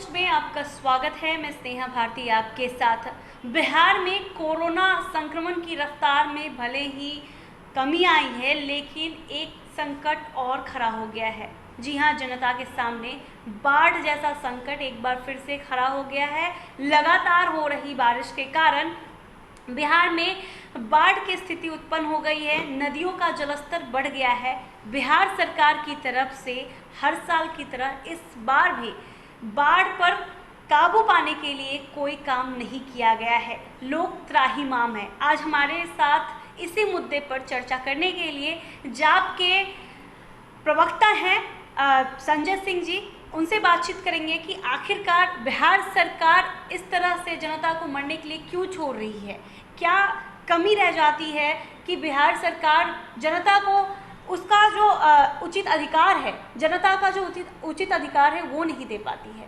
Post में आपका स्वागत है। मैं स्नेहा भारती आपके साथ। बिहार में कोरोना संक्रमण की रफ्तार में भले ही कमी आई है, लेकिन एक संकट और खड़ा हो गया है। जी हां, जनता के सामने बाढ़ जैसा संकट एक बार फिर से खड़ा हो गया है। लगातार हो रही बारिश के कारण बिहार में बाढ़ की स्थिति उत्पन्न हो गई है। नदियों का जलस्तर बढ़ गया है। बिहार सरकार की तरफ से हर साल की तरह इस बार भी बाढ़ पर काबू पाने के लिए कोई काम नहीं किया गया है। लोग त्राहिमाम है। आज हमारे साथ इसी मुद्दे पर चर्चा करने के लिए जाप के प्रवक्ता हैं संजय सिंह जी। उनसे बातचीत करेंगे कि आखिरकार बिहार सरकार इस तरह से जनता को मरने के लिए क्यों छोड़ रही है। क्या कमी रह जाती है कि बिहार सरकार जनता को उसका जो उचित अधिकार है, जनता का जो उचित अधिकार है वो नहीं दे पाती है।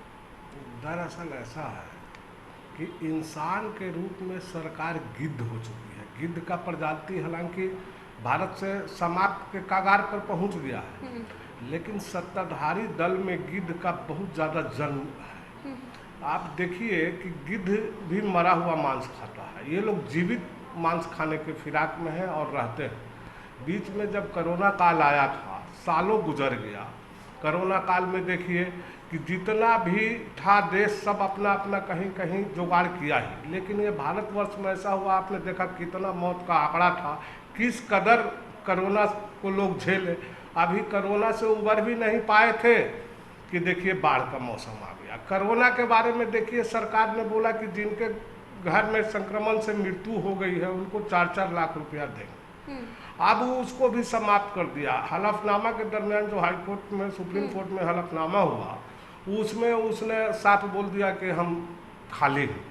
दरअसल ऐसा है कि इंसान के रूप में सरकार गिद्ध हो चुकी है। गिद्ध का प्रजाति हालांकि भारत से समाप्त के कगार पर पहुंच गया है, लेकिन सत्ताधारी दल में गिद्ध का बहुत ज़्यादा जन्म है। आप देखिए कि गिद्ध भी मरा हुआ मांस खाता है। ये लोग जीवित मांस खाने के फिराक में हैं और रहते हैं। बीच में जब कोरोना काल आया था, सालों गुजर गया। कोरोना काल में देखिए कि जितना भी था देश सब अपना अपना कहीं कहीं जुगाड़ किया ही, लेकिन ये भारतवर्ष में ऐसा हुआ, आपने देखा कितना मौत का आंकड़ा था, किस कदर कोरोना को लोग झेले। अभी कोरोना से उबर भी नहीं पाए थे कि देखिए बाढ़ का मौसम आ गया। कोरोना के बारे में देखिए सरकार ने बोला कि जिनके घर में संक्रमण से मृत्यु हो गई है उनको 4-4 लाख रुपया देंगे। अब उसको भी समाप्त कर दिया। हलफनामा के दरमियान जो हाई कोर्ट में, सुप्रीम कोर्ट में हलफनामा हुआ, उसमें उसने साफ बोल दिया कि हम खाली हैं,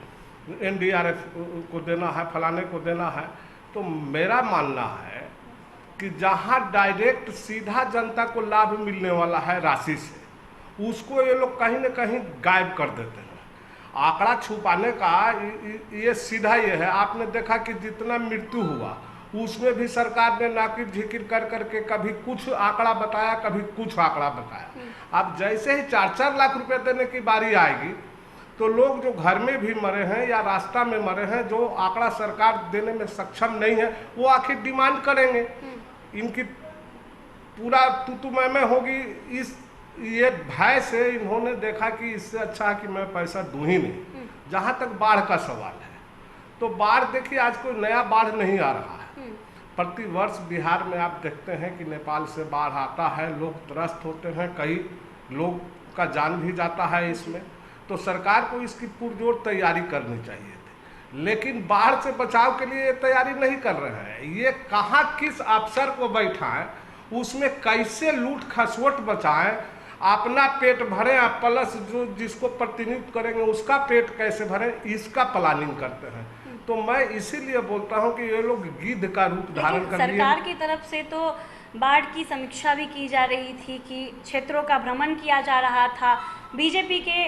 NDRF को देना है, फलाने को देना है। तो मेरा मानना है कि जहां डायरेक्ट सीधा जनता को लाभ मिलने वाला है राशि से, उसको ये लोग कहीं न कहीं गायब कर देते हैं। आंकड़ा छुपाने का ये सीधा ये है। आपने देखा कि जितना मृत्यु हुआ उसमें भी सरकार ने नाकिर झिकिर कर करके कभी कुछ आंकड़ा बताया, कभी कुछ आंकड़ा बताया। अब जैसे ही 4-4 लाख रुपए देने की बारी आएगी तो लोग जो घर में भी मरे हैं या रास्ता में मरे हैं, जो आंकड़ा सरकार देने में सक्षम नहीं है, वो आखिर डिमांड करेंगे। इनकी पूरा तू मैं होगी। इस ये भय से इन्होंने देखा कि इससे अच्छा है कि मैं पैसा दूं ही नहीं। जहां तक बाढ़ का सवाल है, तो बाढ़ देखिए आज कोई नया बाढ़ नहीं आ रहा है। प्रति वर्ष बिहार में आप देखते हैं कि नेपाल से बाढ़ आता है, लोग त्रस्त होते हैं, कई लोग का जान भी जाता है इसमें। तो सरकार को इसकी पुरजोर तैयारी करनी चाहिए थी, लेकिन बाढ़ से बचाव के लिए ये तैयारी नहीं कर रहे हैं। ये कहाँ किस अफसर को बैठाएं, उसमें कैसे लूट खसोट बचाएं, अपना पेट भरें, प्लस जो जिसको प्रतिनिधित्व करेंगे उसका पेट कैसे भरें, इसका प्लानिंग करते हैं। तो मैं इसीलिए बोलता हूं कि ये लोग गिद्ध का रूप धारण कर लिए। सरकार की तरफ से तो बाढ़ की समीक्षा भी की जा रही थी कि क्षेत्रों का भ्रमण किया जा रहा था। बीजेपी के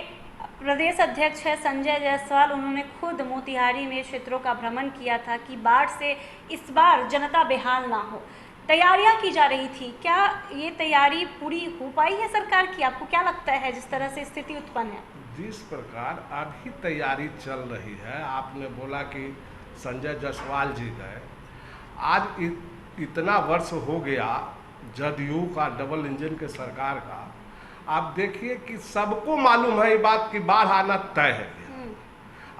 प्रदेश अध्यक्ष है संजय जायसवाल, उन्होंने खुद मोतिहारी में क्षेत्रों का भ्रमण किया था कि बाढ़ से इस बार जनता बेहाल ना हो। तैयारियां की जा रही थी। क्या ये तैयारी पूरी हो पाई है सरकार की? आपको क्या लगता है जिस तरह से स्थिति उत्पन्न है? जिस प्रकार अभी तैयारी चल रही है, आपने बोला कि संजय जायसवाल जी गए। आज इतना वर्ष हो गया जदयू का, डबल इंजन के सरकार का। आप देखिए कि सबको मालूम है ये बात कि बाढ़ आना तय है।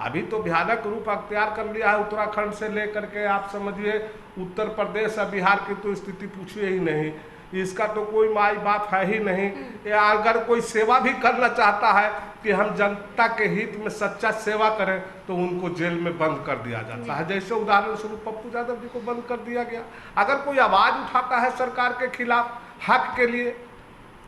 अभी तो भयानक रूप अख्तियार कर लिया है। उत्तराखंड से लेकर के आप समझिए उत्तर प्रदेश और बिहार की तो स्थिति पूछिए ही नहीं। इसका तो कोई माई बाप है ही नहीं। या अगर कोई सेवा भी करना चाहता है कि हम जनता के हित में सच्चा सेवा करें, तो उनको जेल में बंद कर दिया जाता है। जैसे उदाहरण स्वरूप पप्पू यादव जी को बंद कर दिया गया। अगर कोई आवाज उठाता है सरकार के खिलाफ हक के लिए,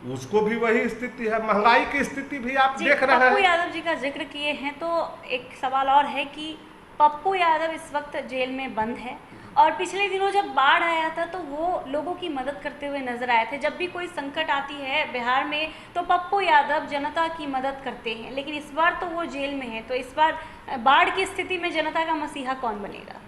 उसको भी वही स्थिति है। महंगाई की स्थिति भी आप देख रहे हैं। पप्पू यादव जी का जिक्र किए हैं तो एक सवाल और है कि पप्पू यादव इस वक्त जेल में बंद है, और पिछले दिनों जब बाढ़ आया था तो वो लोगों की मदद करते हुए नजर आए थे। जब भी कोई संकट आती है बिहार में तो पप्पू यादव जनता की मदद करते हैं, लेकिन इस बार तो वो जेल में है। तो इस बार बाढ़ की स्थिति में जनता का मसीहा कौन बनेगा?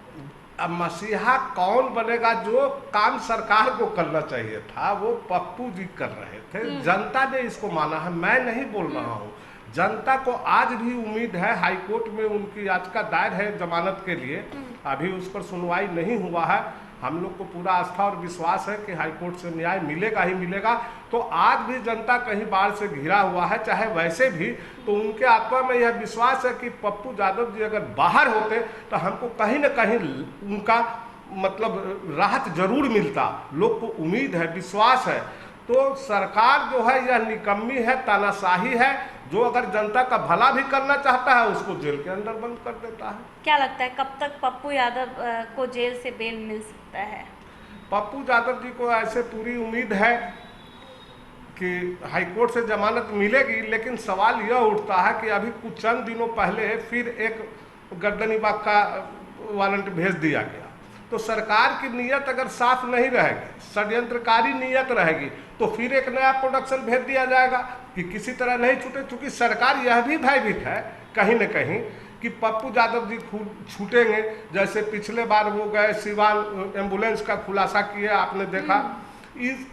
अब मसीहा कौन बनेगा? जो काम सरकार को करना चाहिए था वो पप्पू जी कर रहे थे। जनता ने इसको माना है, मैं नहीं बोल रहा हूँ। जनता को आज भी उम्मीद है, हाईकोर्ट में उनकी याचिका दायर है जमानत के लिए, अभी उस पर सुनवाई नहीं हुआ है। हम लोग को पूरा आस्था और विश्वास है कि हाईकोर्ट से न्याय मिलेगा ही मिलेगा। तो आज भी जनता कहीं बाढ़ से घिरा हुआ है, चाहे वैसे भी तो उनके आत्मा में यह विश्वास है कि पप्पू यादव जी अगर बाहर होते तो हमको कहीं न कहीं उनका मतलब राहत जरूर मिलता। लोग को उम्मीद है, विश्वास है। तो सरकार जो है यह निकम्मी है, तानाशाही है। जो अगर जनता का भला भी करना चाहता है उसको जेल के अंदर बंद कर देता है। क्या लगता है कब तक पप्पू यादव को जेल से बेल मिल सकता है? पप्पू यादव जी को ऐसे पूरी उम्मीद है कि हाईकोर्ट से जमानत मिलेगी, लेकिन सवाल यह उठता है कि अभी कुछ चंद दिनों पहले फिर एक गर्दनीबाग का वारंट भेज दिया गया। तो सरकार की नीयत अगर साफ नहीं रहेगी, षड्यंत्रकारी नीयत रहेगी, तो फिर एक नया प्रोडक्शन भेज दिया जाएगा कि किसी तरह नहीं छूटे। क्योंकि सरकार यह भी भयभीत है कहीं न कहीं कि पप्पू यादव जी छूटेंगे। जैसे पिछले बार वो गए सिवान एम्बुलेंस का खुलासा किए, आपने देखा।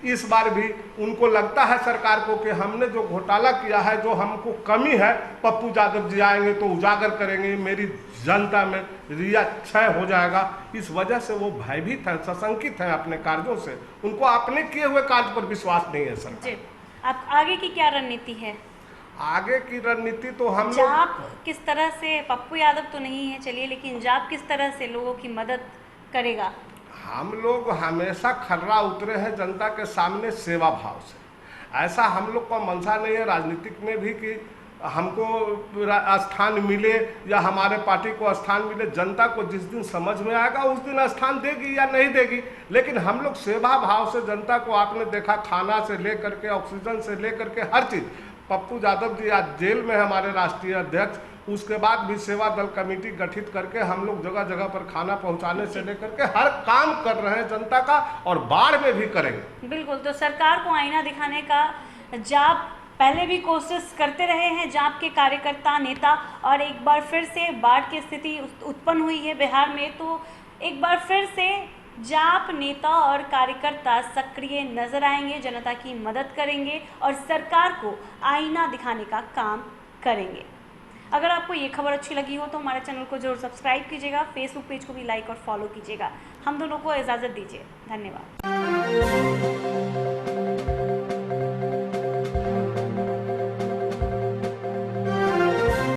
इस बार भी उनको लगता है सरकार को कि हमने जो घोटाला किया है, जो हमको कमी है, पप्पू यादव जी आएंगे तो उजागर करेंगे, मेरी जनता में रिया क्षय हो जाएगा। इस वजह से वो भयभीत हैं, सशंकित हैं अपने कार्यों से। उनको अपने किए हुए कार्य पर विश्वास नहीं है सरकार। जी, आप आगे की क्या रणनीति है? आगे की रणनीति तो हम जाप किस तरह से, पप्पू यादव तो नहीं है चलिए, लेकिन जाप किस तरह से लोगों की मदद करेगा? हम लोग हमेशा खर्रा उतरे हैं जनता के सामने सेवा भाव से। ऐसा हम लोग का मंशा नहीं है राजनीतिक में भी कि हमको स्थान मिले या हमारे पार्टी को स्थान मिले। जनता को जिस दिन समझ में आएगा उस दिन स्थान देगी या नहीं देगी, लेकिन हम लोग सेवा भाव से जनता को, आपने देखा, खाना से लेकर के ऑक्सीजन से लेकर के हर चीज़। पप्पू यादव जी आज जेल में हमारे राष्ट्रीय अध्यक्ष, उसके बाद भी सेवा दल कमेटी गठित करके हम लोग जगह जगह पर खाना पहुंचाने से लेकर के हर काम कर रहे हैं जनता का, और बाढ़ में भी करेंगे। बिल्कुल, तो सरकार को आईना दिखाने का जाप पहले भी कोशिश करते रहे हैं जाप के कार्यकर्ता नेता, और एक बार फिर से बाढ़ की स्थिति उत्पन्न हुई है बिहार में, तो एक बार फिर से जाप नेता और कार्यकर्ता सक्रिय नजर आएंगे, जनता की मदद करेंगे और सरकार को आईना दिखाने का काम करेंगे। अगर आपको ये खबर अच्छी लगी हो तो हमारे चैनल को जरूर सब्सक्राइब कीजिएगा, फेसबुक पेज को भी लाइक और फॉलो कीजिएगा। हम दोनों को इजाज़त दीजिए, धन्यवाद।